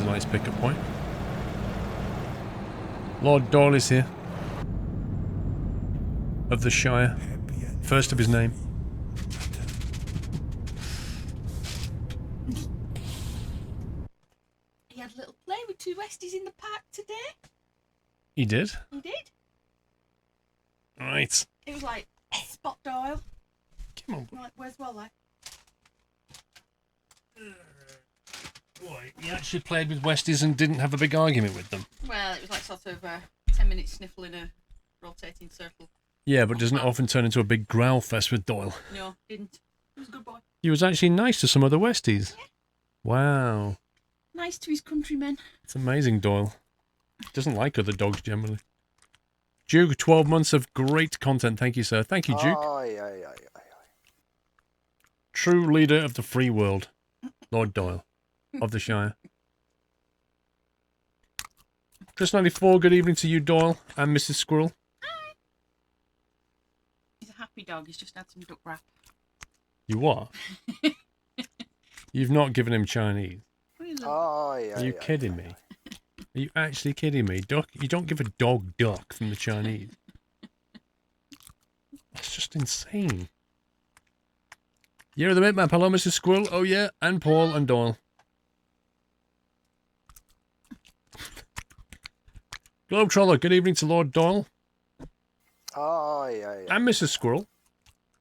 is a nice pickup point. Lord Doyle is here. Of the Shire. First of his name. He had a little play with two Westies in the park today. He did? He did. Right. It was like, Spot Doyle. Come on. Like, where's Wally? Boy, he actually played with Westies and didn't have a big argument with them. Well, it was like sort of 10 minutes sniffle in a rotating circle. Yeah, but doesn't it often turn into a big growl fest with Doyle? No, didn't. He was a good boy. He was actually nice to some other Westies. Yeah. Wow. Nice to his countrymen. It's amazing, Doyle. Doesn't like other dogs generally. Duke, 12 months of great content. Thank you, sir. Thank you, Duke. True leader of the free world. Lord Doyle of the Shire. Chris94, good evening to you, Doyle, and Mrs. Squirrel. Hi. He's a happy dog. He's just had some duck wrap. You what? You've not given him Chinese. Are you kidding me? Are you actually kidding me? Duck? You don't give a dog duck from the Chinese. That's just insane. Year of the Bitmap. Hello, Mrs. Squirrel. Oh, yeah. And Paul and Doyle. Globetroller. Good evening to Lord Doyle. And Mrs. Squirrel.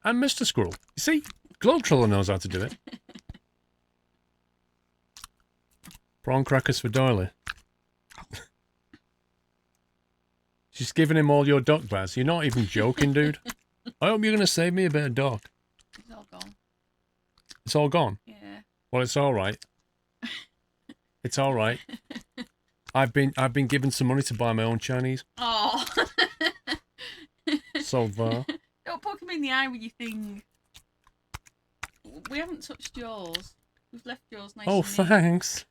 And Mr. Squirrel. You see, Globetroller knows how to do it. Prawn crackers for Doyle. She's giving him all your duck, Baz. You're not even joking, dude. I hope you're going to save me a bit of duck. It's all gone. It's all gone? Yeah. Well, it's all right. It's all right. I've been given some money to buy my own Chinese. Oh. So far. Don't poke him in the eye with your thing. We haven't touched yours. We've left yours nice Oh, and neat. thanks.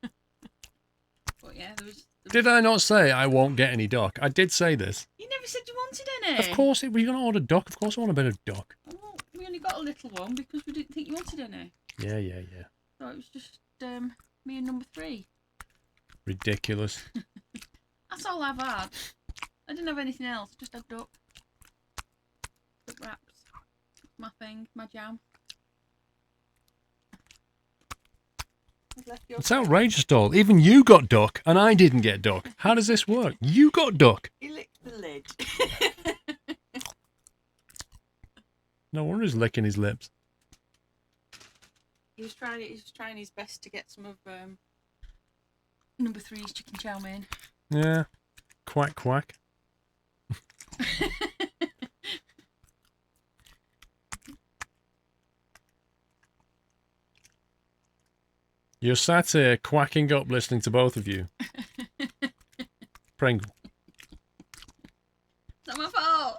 But yeah, there was... Did I not say I won't get any duck? I did say this. You never said you wanted any. Of course, if we're going to order duck, of course I want a bit of duck. Well, we only got a little one because we didn't think you wanted any. Yeah. So it was just me and number 3. Ridiculous. That's all I've had. I didn't have anything else. Just had duck. Duck wraps. My thing. My jam. I've left yours. It's outrageous, Doll. Even you got duck, and I didn't get duck. How does this work? You got duck. He licked the lid. No wonder he's licking his lips. He was trying his best to get some of number 3's chicken chow mein. Yeah. Quack, quack. You're sat here quacking up listening to both of you. Pringle. It's not my fault.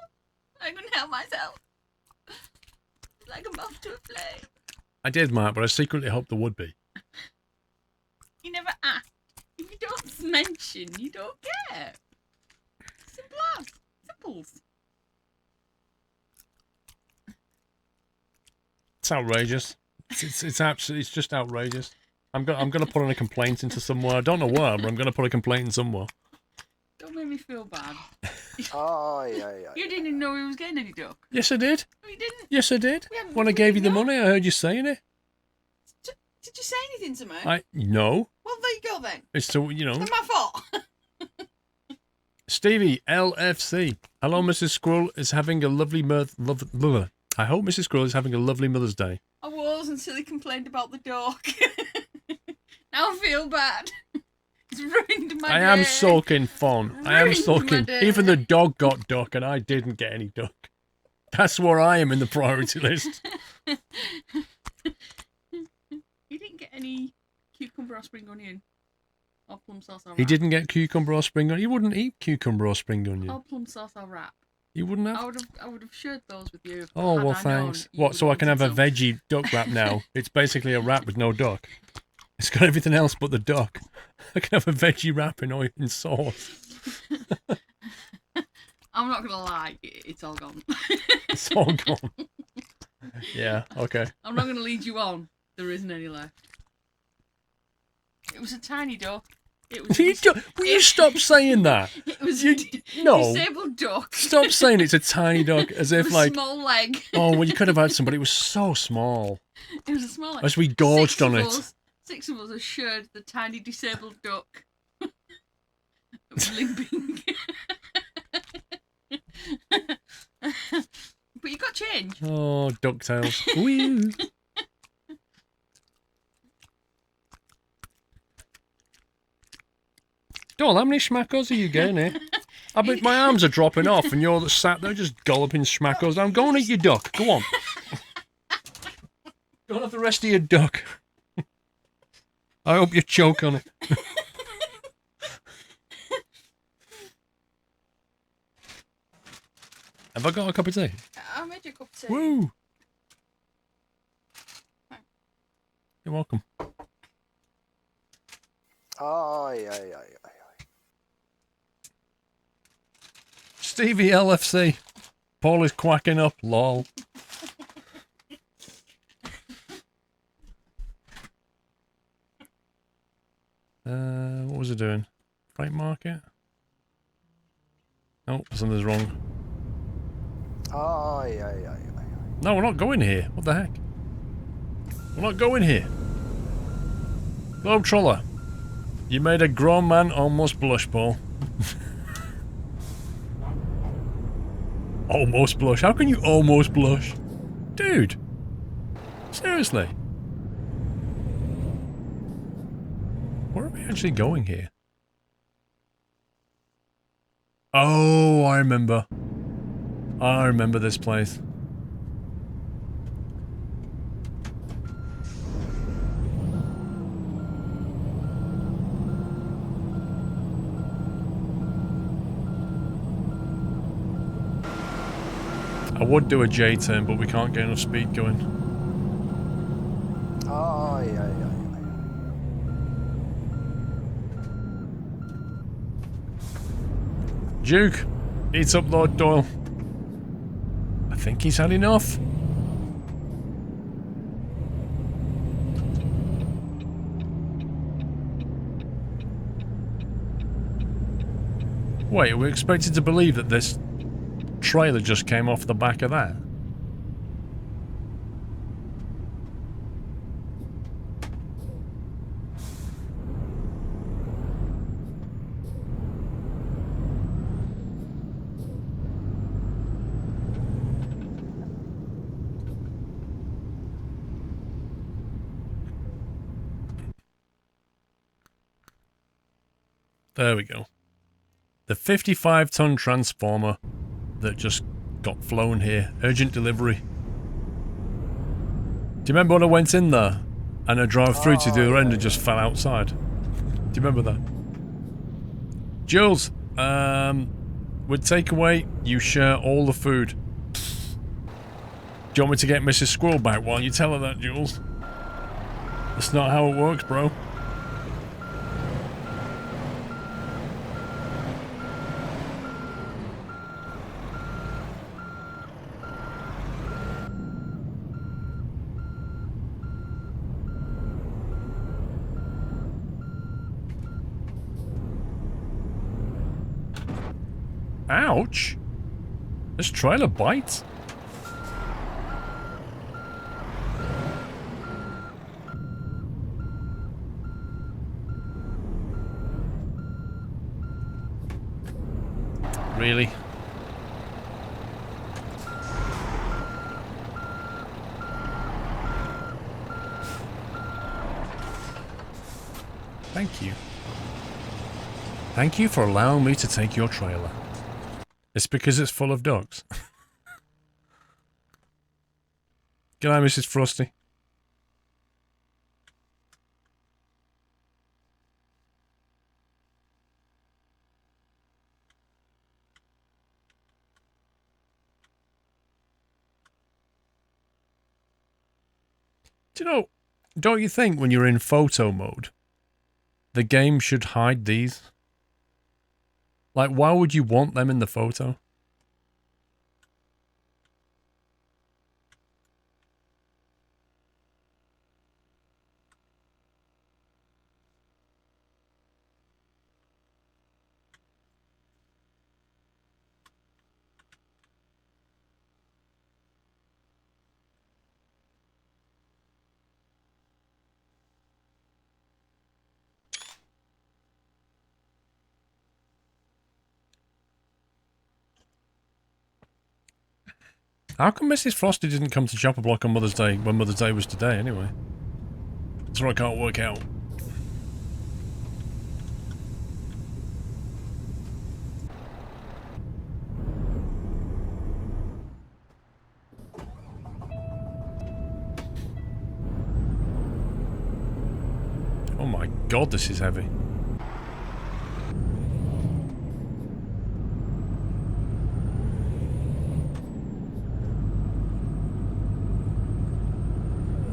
I couldn't help myself. It's like a moth to a flame. I did, Mark, but I secretly hoped there would be. You never ask. If you don't mention, you don't get. Simple as. Simples. It's outrageous. It's absolutely. It's just outrageous. I'm gonna put in a complaint into somewhere. I don't know where, but I'm gonna put a complaint in somewhere. Don't make me feel bad. Yeah. You didn't even know he was getting any duck. Yes, I did. No, you didn't. Yes, I did. We hadn't- When I we gave you didn't the know. money, I heard you saying it. Did you say anything to me? No. Well, there you go then. It's to It's not my fault. Stevie LFC. Hello, Mrs. Squirrel is having a lovely I hope Mrs. Squirrel is having a lovely Mother's Day. I was until he complained about the dog. Now I feel bad. It's ruined my day. I am soaking fun. I am Ruined my soaking. day. Even the dog got duck, and I didn't get any duck. That's where I am in the priority list. He didn't get any cucumber or spring onion. Or plum sauce or wrap. He didn't get cucumber or spring onion. He wouldn't eat cucumber or spring onion. Or plum sauce or wrap. You wouldn't have? I would have shared those with you. Oh, had well, I known thanks. you What, so I can have a wanted some. veggie duck wrap now? It's basically a wrap with no duck. It's got everything else but the duck. I can have a veggie wrap in oil and sauce. I'm not gonna lie, it's all gone. It's all gone. Yeah, okay. I'm not gonna lead you on. There isn't any left. It was a tiny duck. It was. Will you stop saying that? It was no. disabled duck. Stop saying it's a tiny duck as if With a like. small leg. Oh, well, you could have had some, but it was so small. It was a small leg. As we gorged on it. Six of us are shared the tiny disabled duck. Limping. But you got change. Oh, DuckTales. Woo. Doll, how many schmackos are you getting here? I bet my arms are dropping off and you're sat there just galloping schmackos down. Go and eat your duck. Go on. Go and have the rest of your duck. I hope you choke on it. Have I got a cup of tea? I made you a cup of tea. Woo! You're welcome. Aye, aye, aye, aye. Stevie LFC. Paul is quacking up, lol. What was it doing? Freight market? Oh, something's wrong. Aye, aye, aye, aye. No, we're not going here. What the heck? We're not going here. Globetroller. You made a grown man almost blush, Paul. Almost blush? How can you almost blush? Dude. Seriously. Where are we actually going here? Oh, I remember. I remember this place. I would do a J turn, but we can't get enough speed going. Aye, aye, aye, Duke, eats up Lord Doyle. I think he's had enough. Wait, we're expected to believe that this trailer just came off the back of that? There we go. The 55-ton transformer that just got flown here. Urgent delivery. Do you remember when I went in there and I drove through to the other end and just fell outside? Do you remember that? Jules, with takeaway, you share all the food. Do you want me to get Mrs. Squirrel back while you tell her that, Jules? That's not how it works, bro. Ouch! This trailer bites. Really? Thank you. Thank you for allowing me to take your trailer. It's because it's full of dogs. Good night, Mrs. Frosty. Do you know, don't you think when you're in photo mode, the game should hide these? Like, why would you want them in the photo? How come Mrs. Frosty didn't come to Chop-a-Block on Mother's Day when Mother's Day was today, anyway? That's what I can't work out. Oh my god, this is heavy.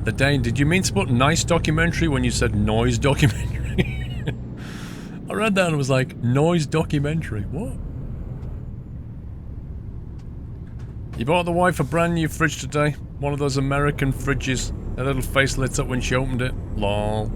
The Dane, did you mean to put nice documentary when you said noise documentary? I read that and was like, noise documentary, what? You bought the wife a brand new fridge today? One of those American fridges. Her little face lit up when she opened it. Lol.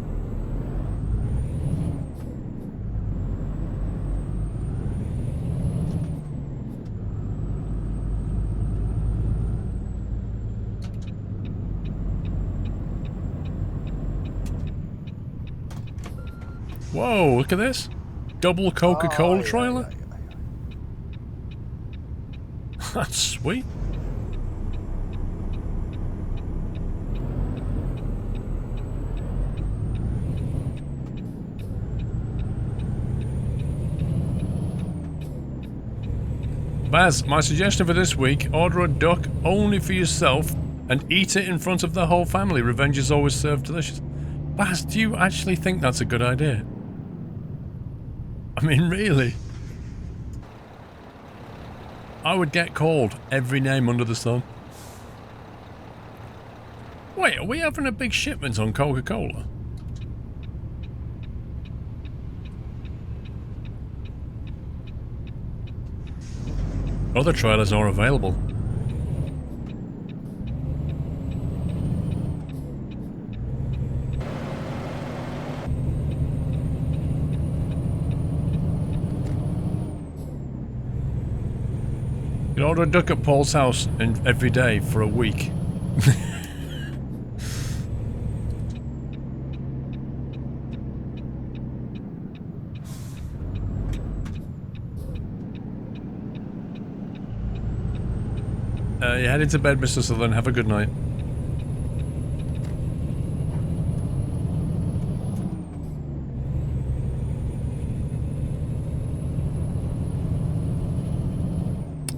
Whoa, look at this. Double Coca-Cola trailer. That's sweet. Baz, my suggestion for this week, order a duck only for yourself and eat it in front of the whole family. Revenge is always served delicious. Baz, do you actually think that's a good idea? I mean, really? I would get called every name under the sun. Wait, are we having a big shipment on Coca-Cola? Other trailers are available. You can order a duck at Paul's house every day for a week. You're heading to bed, Mr. Sutherland. Have a good night.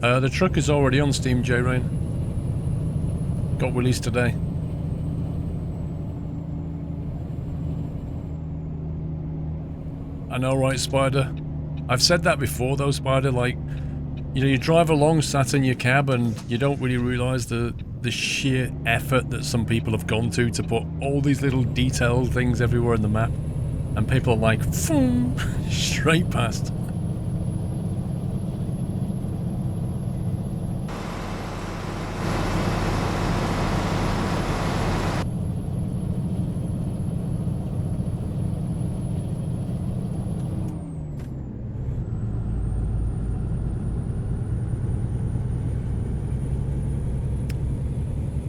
The truck is already on Steam, J-Rain. Got released today. I know, right, Spider? I've said that before, though, Spider. Like, you know, you drive along sat in your cab and you don't really realise the sheer effort that some people have gone to put all these little detailed things everywhere in the map. And people are like, phoom, straight past.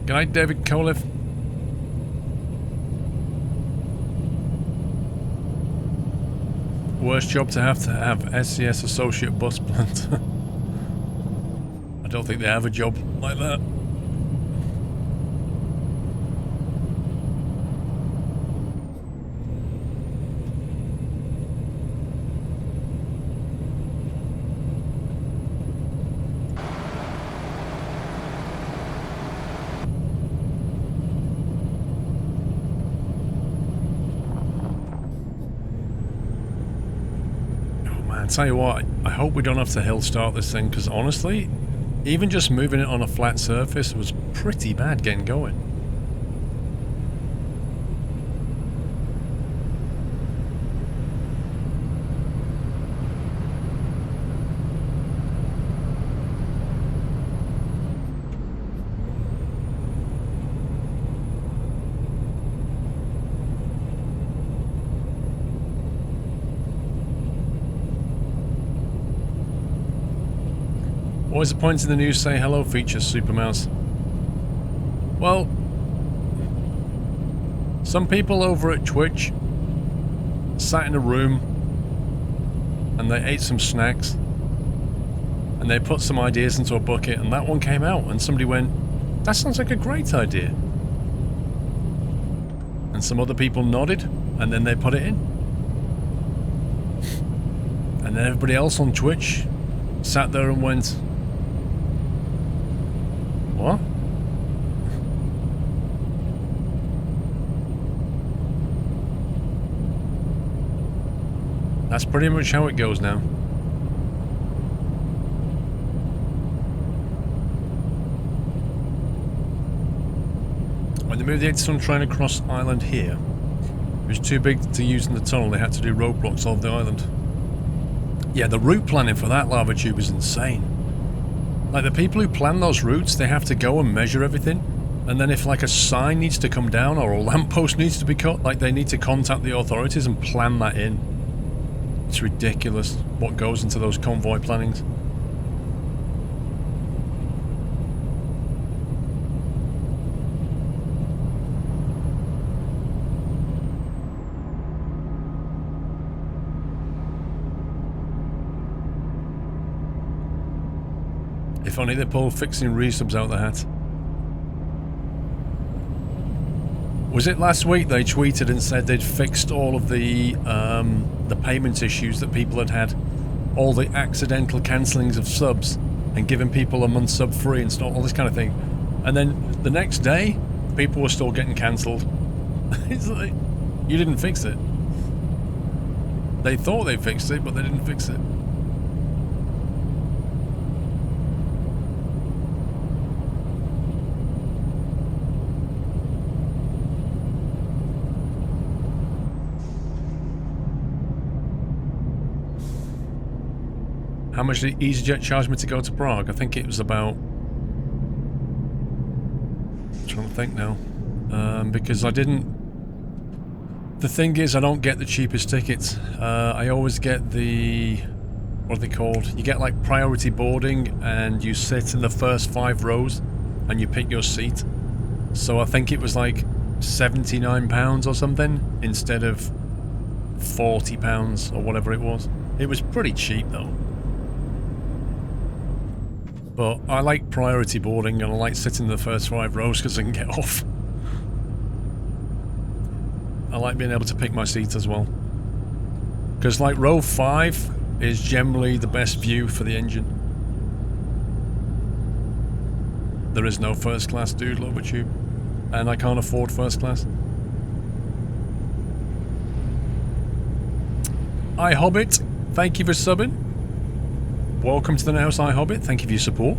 Good night, David Coliff. Worst job to have SCS Associate Bus Plant. I don't think they have a job like that. Tell you what, I hope we don't have to hill start this thing, because honestly, even just moving it on a flat surface was pretty bad getting going. Always the point in the news say hello features, Super Mouse. Well, some people over at Twitch sat in a room and they ate some snacks and they put some ideas into a bucket, and that one came out, and somebody went, that sounds like a great idea. And some other people nodded, and then they put it in. And then everybody else on Twitch sat there and went, what? That's pretty much how it goes now. When they moved the 8-ton train across island here, it was too big to use in the tunnel. They had to do roadblocks off the island. Yeah, the route planning for that lava tube is insane. Like, the people who plan those routes, they have to go and measure everything. And then if, like, a sign needs to come down or a lamppost needs to be cut, like, they need to contact the authorities and plan that in. It's ridiculous what goes into those convoy plannings. If only they pulled fixing resubs out the hat. Was it last week they tweeted and said they'd fixed all of the payment issues that people had had, all the accidental cancellings of subs, and giving people a month sub free and stuff, all this kind of thing. And then the next day, people were still getting cancelled. It's like, you didn't fix it. They thought they fixed it, but they didn't fix it. How much did EasyJet charge me to go to Prague? I think it was about... I'm trying to think now. Because I didn't... The thing is, I don't get the cheapest tickets. I always get the... What are they called? You get like priority boarding and you sit in the first 5 rows and you pick your seat. So I think it was like £79 or something instead of £40 or whatever it was. It was pretty cheap though. But I like priority boarding and I like sitting in the first 5 rows because I can get off. I like being able to pick my seat as well. Because like row 5 is generally the best view for the engine. There is no first class, dude, Lobatube. And I can't afford first class. iHobbit, thank you for subbing. Welcome to the house, iHobbit. Thank you for your support.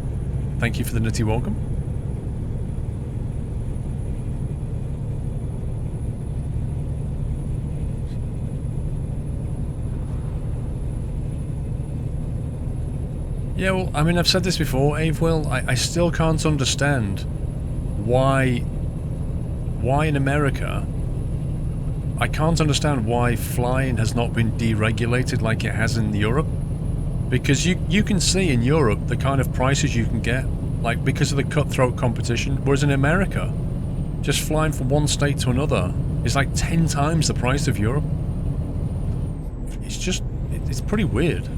Thank you for the nutty welcome. Yeah, well, I mean, I've said this before, Avewell. I still can't understand why in America, I can't understand why flying has not been deregulated like it has in Europe. Because you can see in Europe the kind of prices you can get, like because of the cutthroat competition, whereas in America, just flying from one state to another is like 10 times the price of Europe. It's just, it's pretty weird.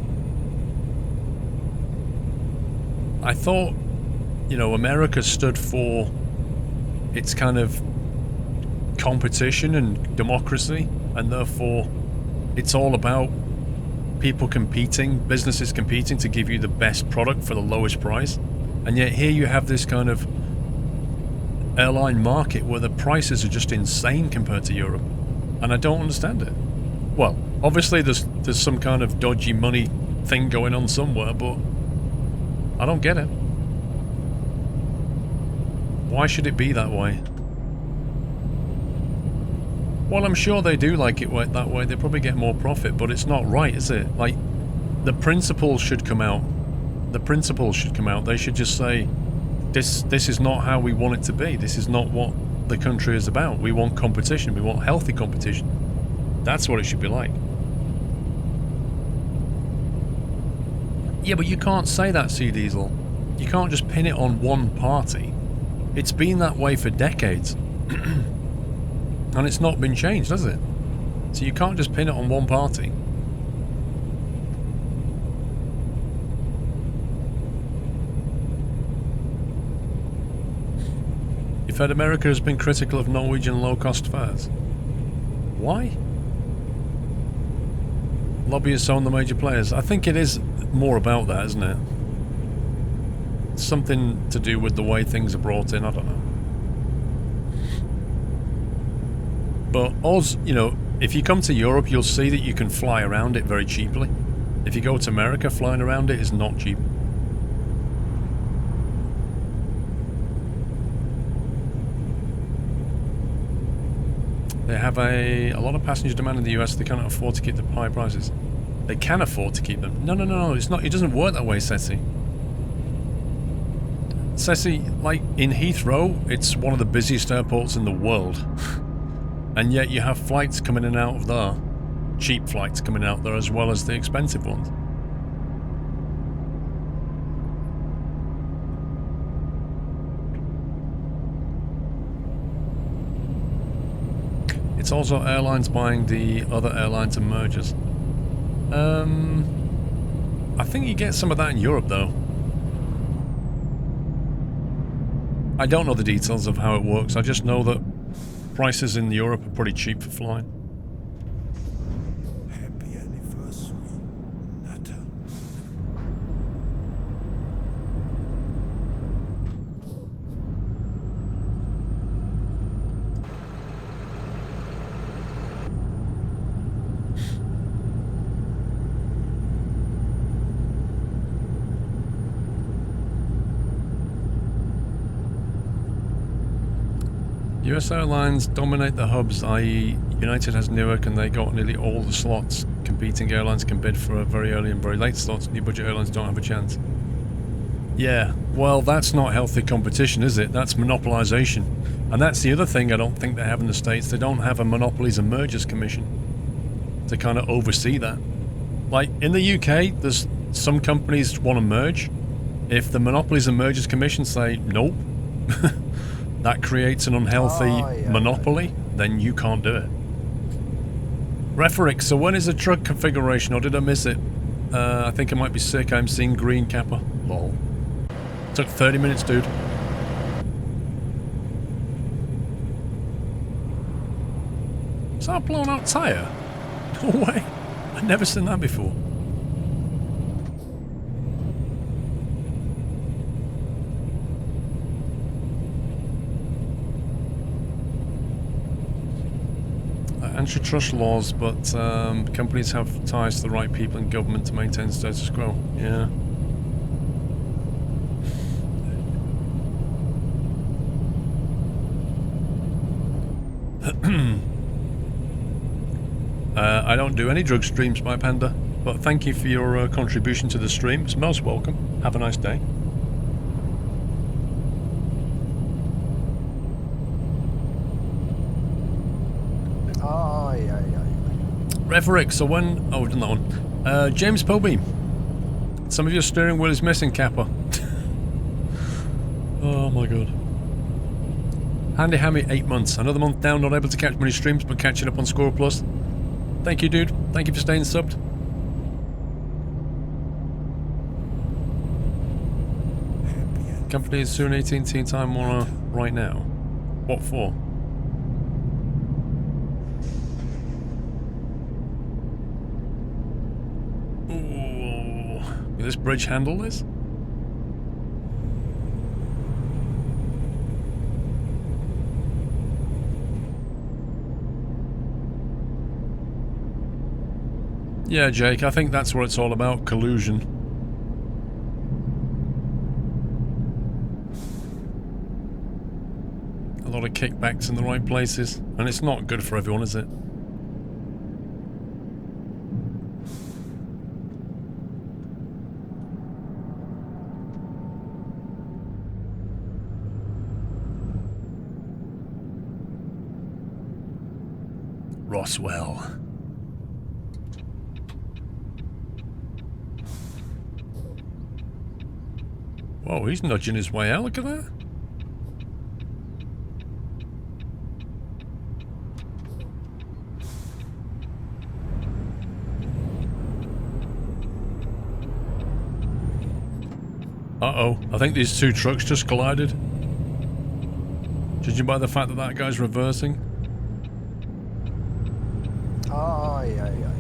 I thought, you know, America stood for its kind of competition and democracy, and therefore it's all about people competing, businesses competing to give you the best product for the lowest price. And yet here you have this kind of airline market where the prices are just insane compared to Europe. And I don't understand it. Well, obviously there's some kind of dodgy money thing going on somewhere, but I don't get it. Why should it be that way? Well, I'm sure they do like it that way. They probably get more profit, but it's not right, is it? Like, the principles should come out. The principles should come out. They should just say, this is not how we want it to be. This is not what the country is about. We want competition. We want healthy competition. That's what it should be like. Yeah, but you can't say that, C Diesel. You can't just pin it on one party. It's been that way for decades. And it's not been changed, has it? So you can't just pin it on one party. Fed America has been critical of Norwegian low-cost fares. Why? Lobbyists own the major players. I think it is more about that, isn't it? Something to do with the way things are brought in, I don't know. But Oz, you know, if you come to Europe, you'll see that you can fly around it very cheaply. If you go to America, flying around it is not cheap. They have a lot of passenger demand in the US. They cannot afford to keep the high prices. They can afford to keep them. No. It's not. It doesn't work that way, Ceci. Ceci, like in Heathrow, it's one of the busiest airports in the world, and yet you have flights coming in and out of there, cheap flights coming out there as well as the expensive ones. It's also airlines buying the other airlines and mergers. I think you get some of that in Europe, though. I don't know the details of how it works. I just know that prices in Europe are pretty cheap for flying. Happy anniversary, Nata. US airlines dominate the hubs, i.e. United has Newark and they got nearly all the slots. Competing airlines can bid for a very early and very late slots. New budget airlines don't have a chance. Yeah, well, that's not healthy competition, is it? That's monopolization. And that's the other thing I don't think they have in the States. They don't have a Monopolies and Mergers Commission to kind of oversee that. Like, in the UK, there's some companies want to merge. If the Monopolies and Mergers Commission say, nope, that creates an unhealthy monopoly, then you can't do it. Rhetoric, so when is the truck configuration, or did I miss it? I think I might be sick, I'm seeing green Kappa. Lol. Took 30 minutes, dude. Is that a blown out tyre? No way. I've never seen that before. Antitrust laws, but companies have ties to the right people in government to maintain status quo. Yeah. I don't do any drug streams, my panda, but thank you for your contribution to the stream. It's most welcome. Have a nice day. Reverick, so when... Oh, we've done that one. James Poby. Some of your steering wheel is missing, Kappa. Oh my god. Handy Hammy, 8 months. Another month down, not able to catch many streams, but catching up on SquirrelPlus. Thank you, dude. Thank you for staying subbed. Company is soon 18 in Time Warner right now. What for? Will this bridge handle this? Yeah, Jake, I think that's what it's all about, collusion. A lot of kickbacks in the right places, and it's not good for everyone, is it? Roswell. Whoa, he's nudging his way out, look at that. Uh-oh, I think these two trucks just collided. Judging by the fact that that guy's reversing. Aye, aye, aye.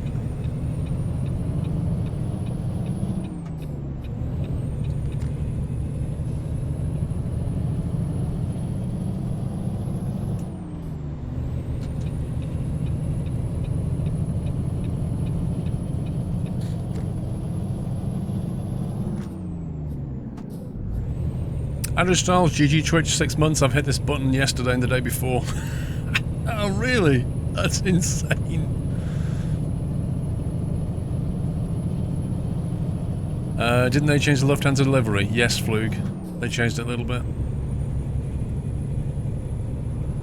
Andrew Styles, GG Twitch, 6 months. I've hit this button yesterday and the day before. Oh, really? That's insane. Didn't they change the Lufthansa delivery? Yes, Flug. They changed it a little bit.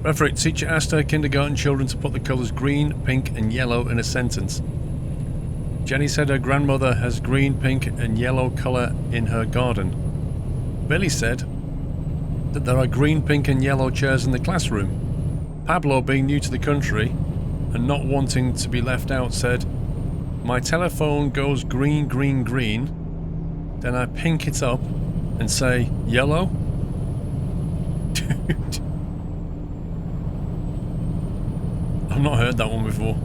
Referee, teacher asked her kindergarten children to put the colours green, pink and yellow in a sentence. Jenny said her grandmother has green, pink and yellow colour in her garden. Billy said that there are green, pink and yellow chairs in the classroom. Pablo, being new to the country and not wanting to be left out, said, "My telephone goes green, green, green. Then I pink it up and say, yellow?" Dude. I've not heard that one before.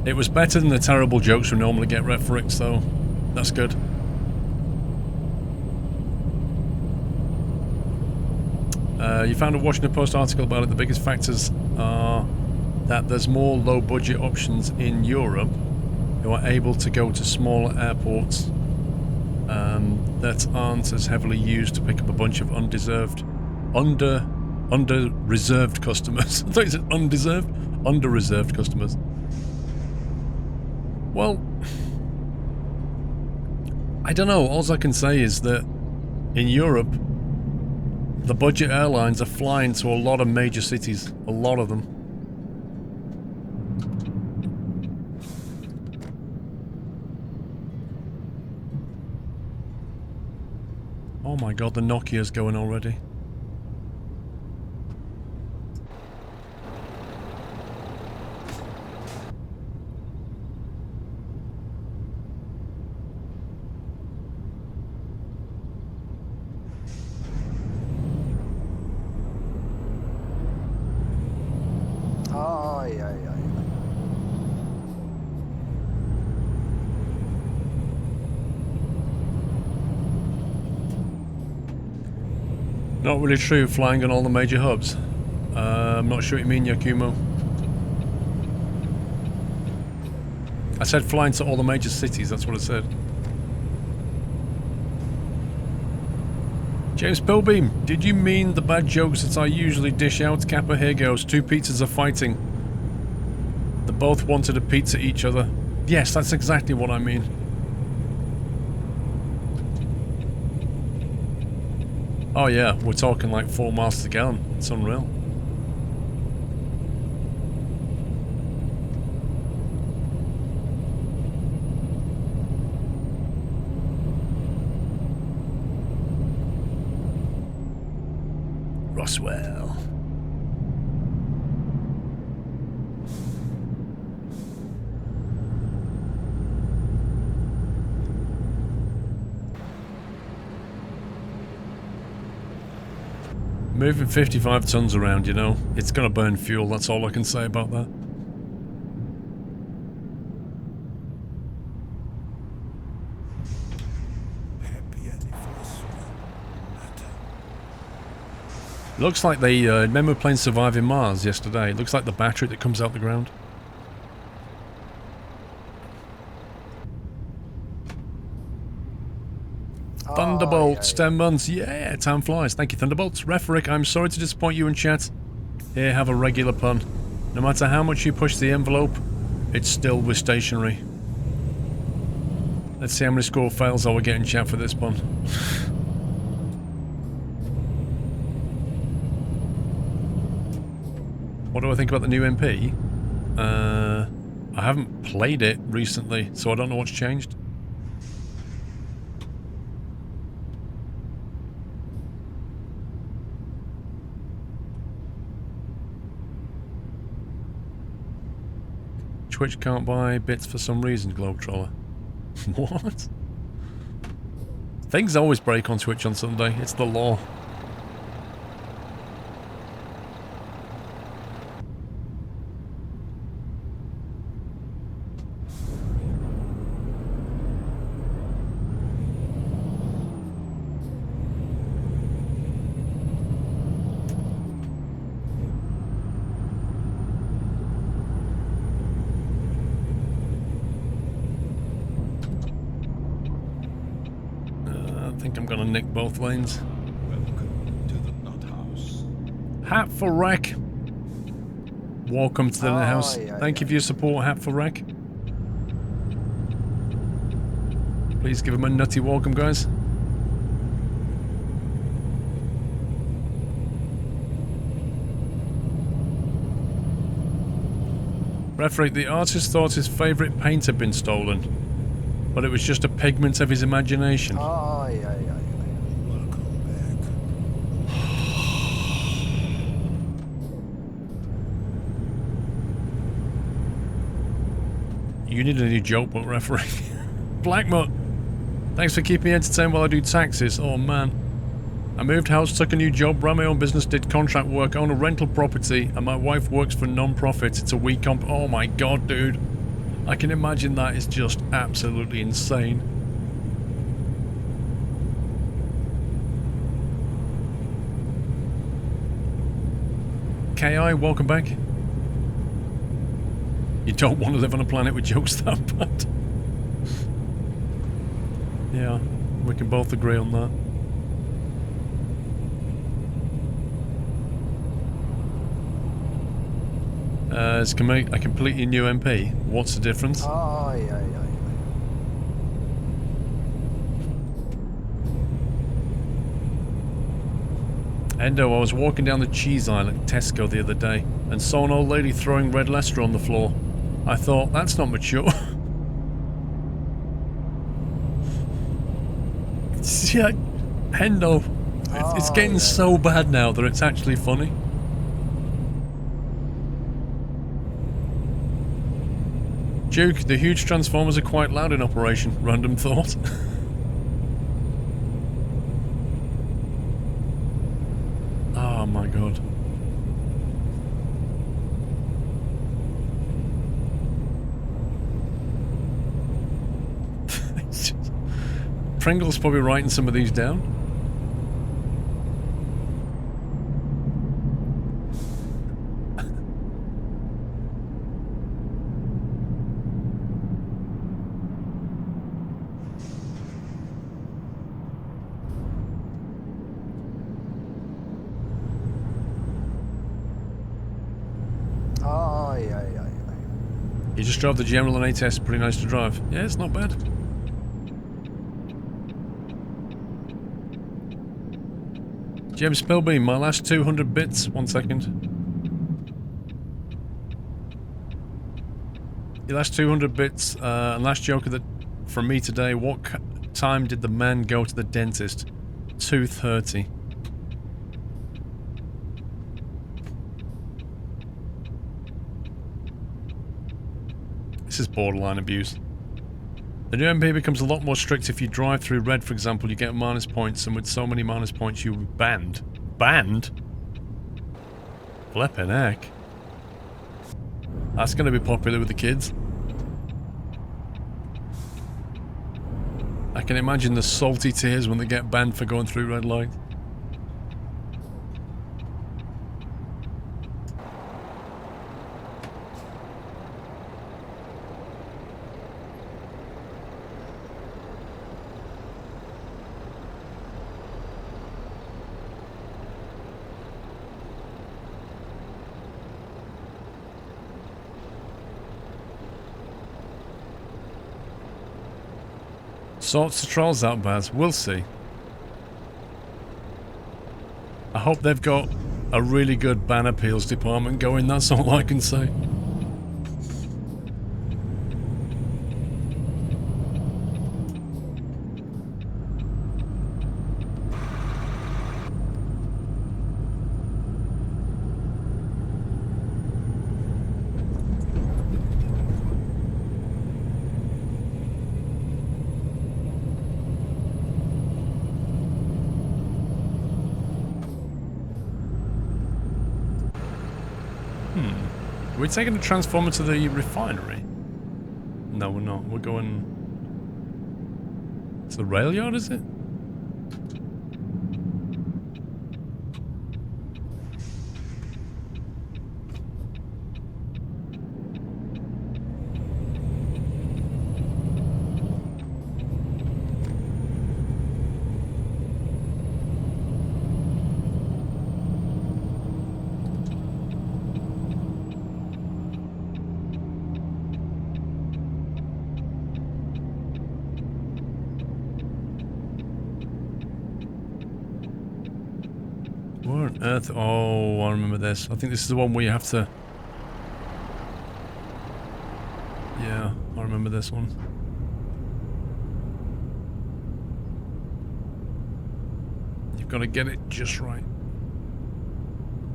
It was better than the terrible jokes we normally get, Referix, so that's good. You found a Washington Post article about it. The biggest factors are that there's more low-budget options in Europe who are able to go to smaller airports that aren't as heavily used to pick up a bunch of under-reserved customers. I thought you said undeserved? Under-reserved customers. Well, I don't know. All I can say is that in Europe, the budget airlines are flying to a lot of major cities. A lot of them. Oh my god, the Nokia's going already. Aye, aye, aye. Not really true, flying on all the major hubs. I'm not sure what you mean, Yakumo. I said flying to all the major cities, that's what I said. James Pilbeam, did you mean the bad jokes that I usually dish out? Kappa, here goes. Two pizzas are fighting. They both wanted a pizza each other. Yes, that's exactly what I mean. Oh yeah, we're talking like 4 miles to the gallon. It's unreal. Roswell. Moving 55 tons around, you know, it's gonna burn fuel, that's all I can say about that. Happy anniversary, Nata. Looks like they, remember playing Surviving Mars yesterday? It looks like the battery that comes out the ground. Thunderbolts, 10 months. Yeah, time flies. Thank you, Thunderbolts. Referick, I'm sorry to disappoint you in chat. Here, have a regular pun. No matter how much you push the envelope, it's still with stationary. Let's see how many score fails I will get in chat for this pun. What do I think about the new MP? I haven't played it recently, so I don't know what's changed. Twitch can't buy bits for some reason, Globetroller. What? Things always break on Twitch on Sunday. It's the law. I think I'm gonna nick both lanes. Welcome to the Nut House. Hat for Wreck. Welcome to the Aye, house. aye, Thank you aye. for your support, Hat for Wreck. Please give him a nutty welcome, guys. Referee, the artist thought his favourite paint had been stolen, but it was just a pigment of his imagination. Aye, aye, aye, aye. Welcome back. You need a new joke book, referee. Blackmut, thanks for keeping me entertained while I do taxes. Oh man. I moved house, took a new job, ran my own business, did contract work, own a rental property, and my wife works for non-profit. It's a week comp. Oh my god, dude. I can imagine that is just absolutely insane. KI, welcome back. You don't want to live on a planet with jokes that bad. Yeah, we can both agree on that. It's a completely new MP. What's the difference? Aye, aye, aye, Endo, I was walking down the cheese aisle at Tesco the other day and saw an old lady throwing red Leicester on the floor. I thought, that's not mature. Yeah, Endo, it's getting so bad now that it's actually funny. Duke, the huge transformers are quite loud in operation. Random thought. Oh my god. Pringle's probably writing some of these down. aye, aye, aye, aye. You just drove the General and ATS, pretty nice to drive. Yeah, it's not bad. James Spilby, my last 200 bits. 1 second. Your last 200 bits, and last joke from me today. What time did the man go to the dentist? 2:30. This is borderline abuse. The new MP becomes a lot more strict if you drive through red, for example, you get minus points, and with so many minus points you're banned. Banned? Flippin' heck. That's gonna be popular with the kids. I can imagine the salty tears when they get banned for going through red light. Sorts the trolls out, Baz. We'll see. I hope they've got a really good ban appeals department going, that's all I can say. Are we taking the transformer to the refinery? No, we're not. We're going... It's the rail yard, is it? Where on earth? Oh, I remember this. I think this is the one where you have to... Yeah, I remember this one. You've got to get it just right.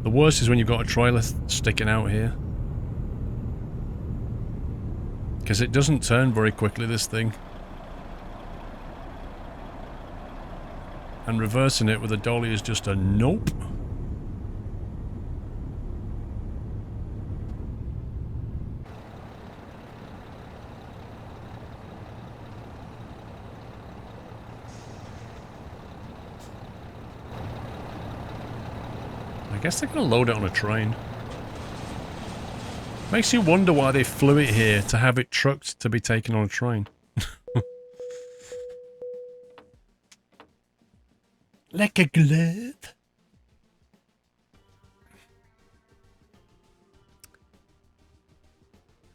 The worst is when you've got a trailer sticking out here. Because it doesn't turn very quickly, this thing. And reversing it with a dolly is just a nope. I guess they're going to load it on a train. Makes you wonder why they flew it here to have it trucked to be taken on a train. Like a glove.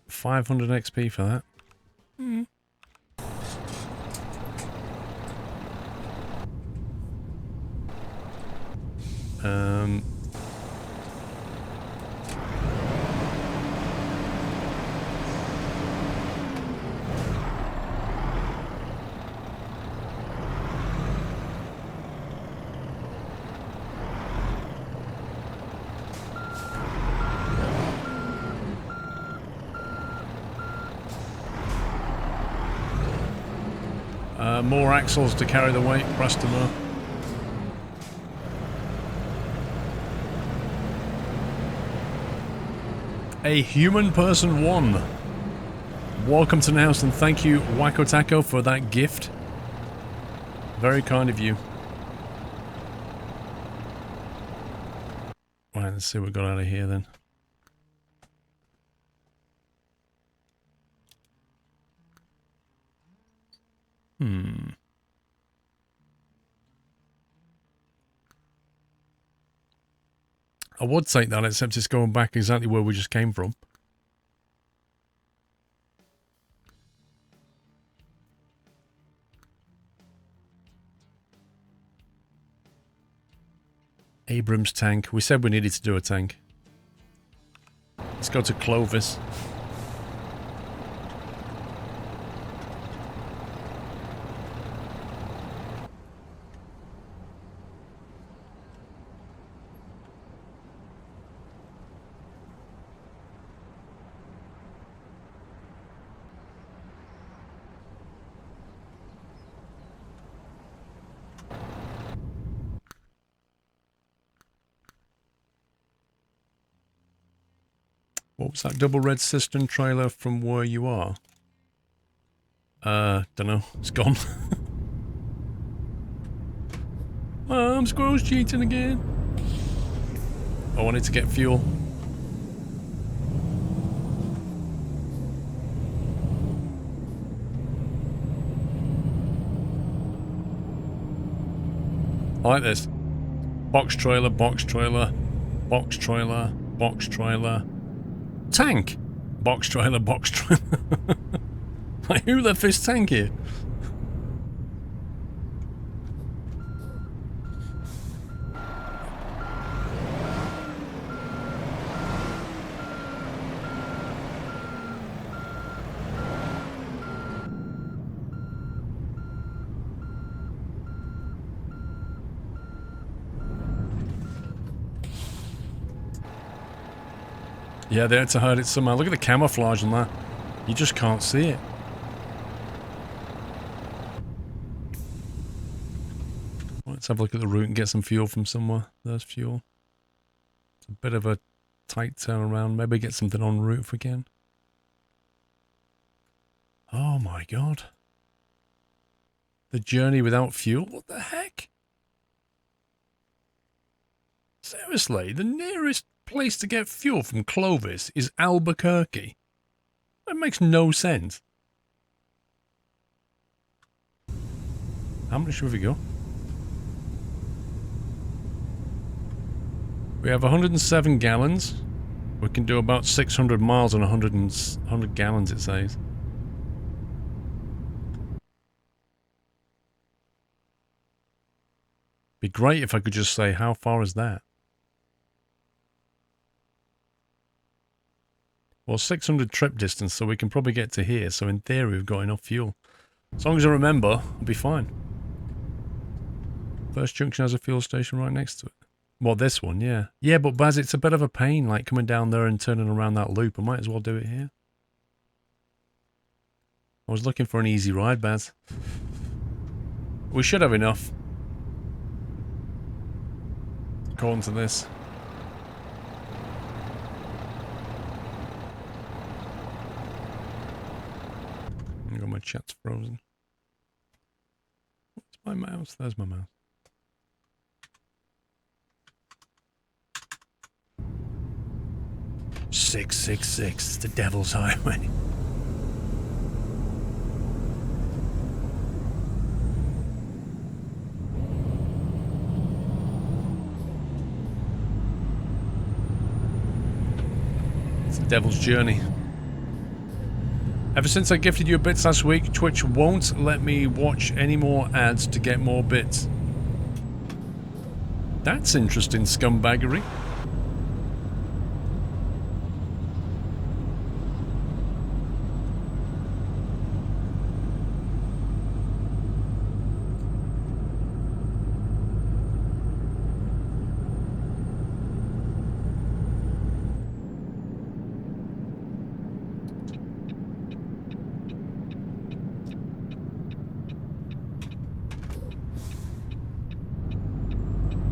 $500 XP for that. More axles to carry the weight, customer. A human person won. Welcome to the house and thank you, Wacko Taco, for that gift. Very kind of you. Right, let's see what we got out of here then. I would take that, except it's going back exactly where we just came from. Abrams tank. We said we needed to do a tank. Let's go to Clovis. What was that double red cistern trailer from where you are? Dunno. It's gone. Squirrel's cheating again. I wanted to get fuel. I like this. Box trailer, box trailer, box trailer, box trailer. Tank! Box trailer, box trailer. Like, who left this tank here? Yeah, they had to hide it somehow. Look at the camouflage on that. You just can't see it. Let's have a look at the route and get some fuel from somewhere. There's fuel. It's a bit of a tight turnaround. Maybe get something en route if we can. Oh my god. The journey without fuel? What the heck? Seriously, the nearest place to get fuel from Clovis is Albuquerque. That makes no sense. How much have we got? We have 107 gallons. We can do about 600 miles on 100 gallons, it says. Be great if I could just say, how far is that? Well, 600 trip distance, so we can probably get to here. So in theory, we've got enough fuel. As long as I remember, I'll be fine. First junction has a fuel station right next to it. Well, this one, yeah. Yeah, but Baz, it's a bit of a pain, like coming down there and turning around that loop. I might as well do it here. I was looking for an easy ride, Baz. We should have enough. According to this. I got my chat's frozen. What's my mouse? There's my mouse. "666, the Devil's Highway." It's the Devil's Journey. Ever since I gifted you bits last week, Twitch won't let me watch any more ads to get more bits. That's interesting, scumbaggery.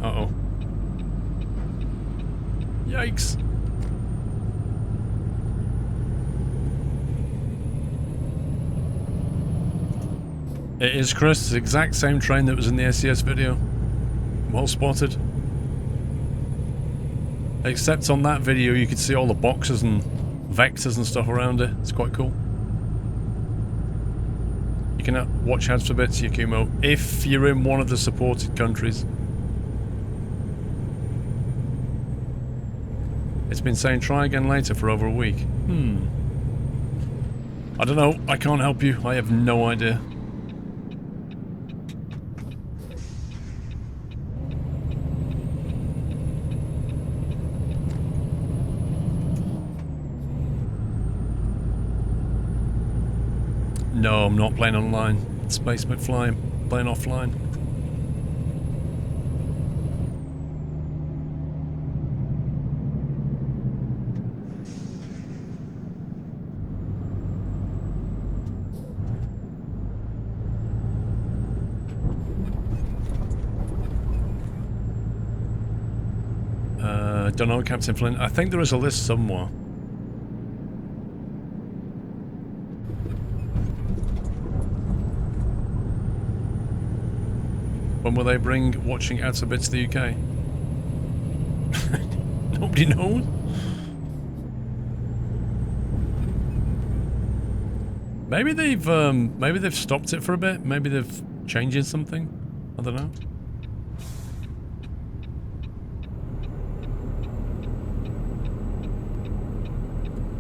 Uh-oh. Yikes. It is, Chris. It's the exact same train that was in the SES video. Well spotted. Except on that video you could see all the boxes and vectors and stuff around it. It's quite cool. You can watch ads for bits, Yakumo, if you're in one of the supported countries. It's been saying try again later for over a week. I don't know. I can't help you. I have no idea. No, I'm not playing online. Space McFly, I'm playing offline. Don't know, Captain Flint. I think there is a list somewhere. When will they bring watching ads a bit to the UK? Nobody knows. Maybe they've stopped it for a bit. Maybe they've changed something. I don't know.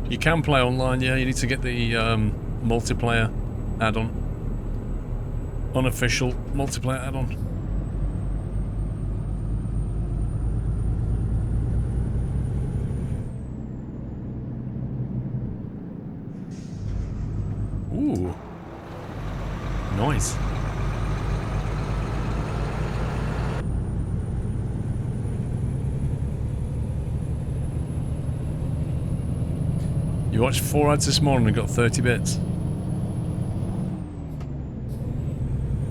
You can play online, yeah. You need to get the multiplayer add-on. Unofficial multiplayer add-on. Ooh. Nice. You watched 4 ads this morning and got 30 bits.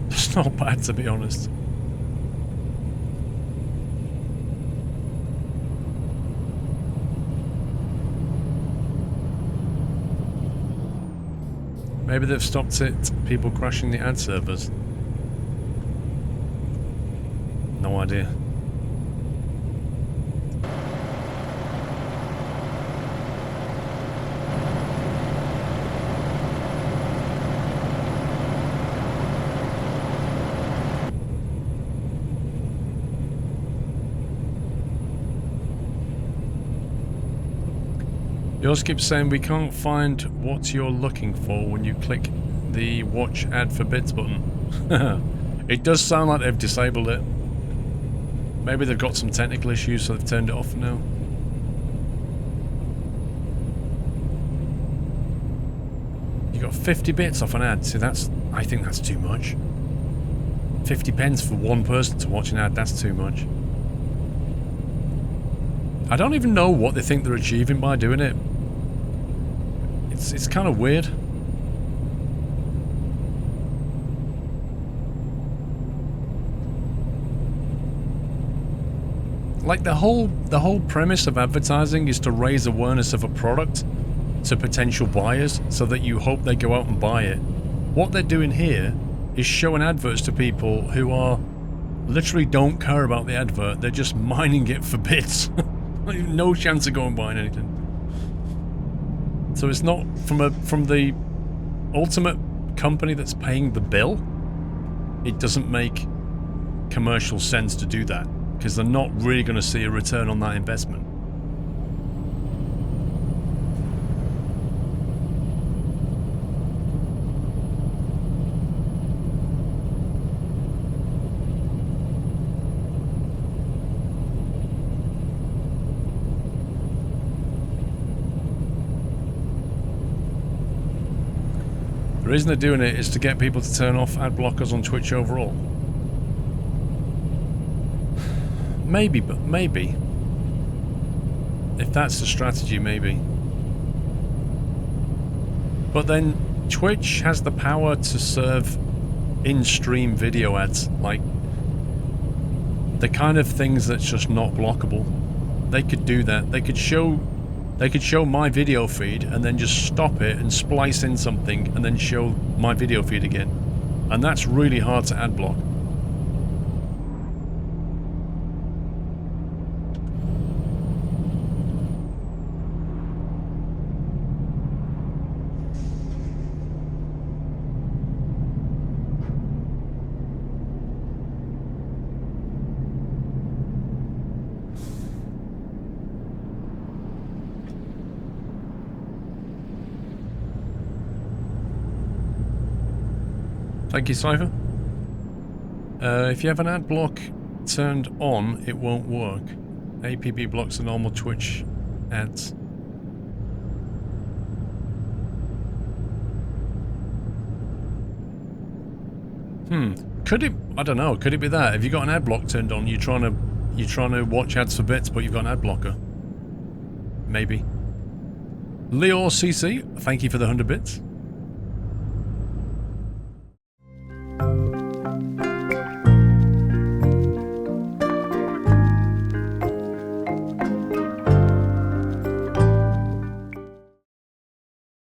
It's not bad, to be honest. Maybe they've stopped it, people crashing the ad servers. No idea. Yours keeps saying we can't find what you're looking for when you click the watch ad for bits button. It does sound like they've disabled it. Maybe they've got some technical issues, so they've turned it off now. You got 50 bits off an ad. See, I think that's too much. 50 pence for one person to watch an ad, that's too much. I don't even know what they think they're achieving by doing it. It's kind of weird. Like the whole premise of advertising is to raise awareness of a product to potential buyers so that you hope they go out and buy it. What they're doing here is showing adverts to people who are literally don't care about the advert. They're just mining it for bits. No chance of going buying anything. So it's not from the ultimate company that's paying the bill. It doesn't make commercial sense to do that because they're not really going to see a return on that investment. The reason they're doing it is to get people to turn off ad blockers on Twitch overall. Maybe, but maybe. If that's the strategy, maybe. But then Twitch has the power to serve in-stream video ads, like the kind of things that's just not blockable. They could do that. They could show my video feed and then just stop it and splice in something and then show my video feed again. And that's really hard to ad block. Thank you, Cypher. If you have an ad block turned on, it won't work. APB blocks the normal Twitch ads. Could it? I don't know. Could it be that? If you got an ad block turned on, you're trying to watch ads for bits, but you've got an ad blocker. Maybe. Leo CC, thank you for the 100 bits.